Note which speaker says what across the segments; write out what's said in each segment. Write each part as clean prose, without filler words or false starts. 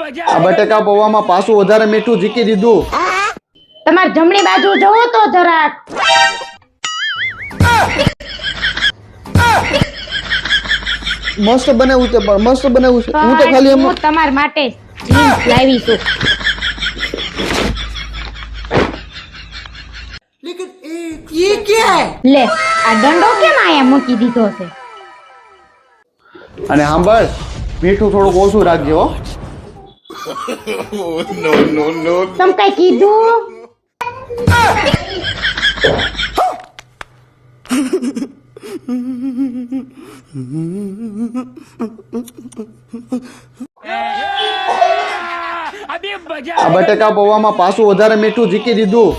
Speaker 1: આ બટેકા પૌવામાં પાછું વધારે મીઠું ઝીકી દીધું.
Speaker 2: તમારે જમણી બાજુ જવો તો જરાક.
Speaker 1: મસ્ત બનાવ્યું છે પણ મસ્ત બનાવ્યું છે. હું તો ખાલી એમ
Speaker 2: હું તમારા માટે જીન્સ લાવી છું.
Speaker 3: ये क्या है?
Speaker 2: લે આ દંડો કેમ આયા મૂકી દીધો છે?
Speaker 1: અને સાંભળ મીઠું થોડુંક ઓછું રાખજો હો.
Speaker 2: તમ કઈ કીધું?
Speaker 1: આ બટેકા પૌવામાં પાછું વધારે મીઠું ઝીકી દીધું.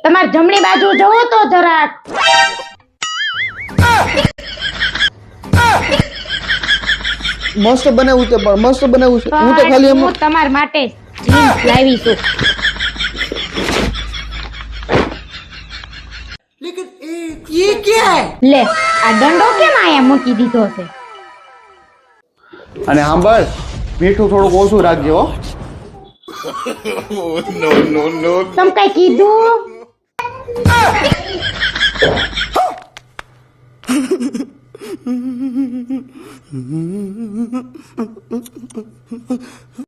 Speaker 2: તમારે જમણી બાજુ જવો તો જરાક.
Speaker 1: મસ્ત બનાવ્યું છે પણ મસ્ત બનાવ્યું છે. હું તો ખાલી એમ
Speaker 2: હું તમારા માટે જીન્સ લાવી છું.
Speaker 3: ये क्या है?
Speaker 2: લે આ દંડો કેમ આયા મૂકી દીધો છે?
Speaker 1: અને સાંભળ મીઠું થોડુંક ઓછું રાખજો હો.
Speaker 2: તમ કઈ કીધું?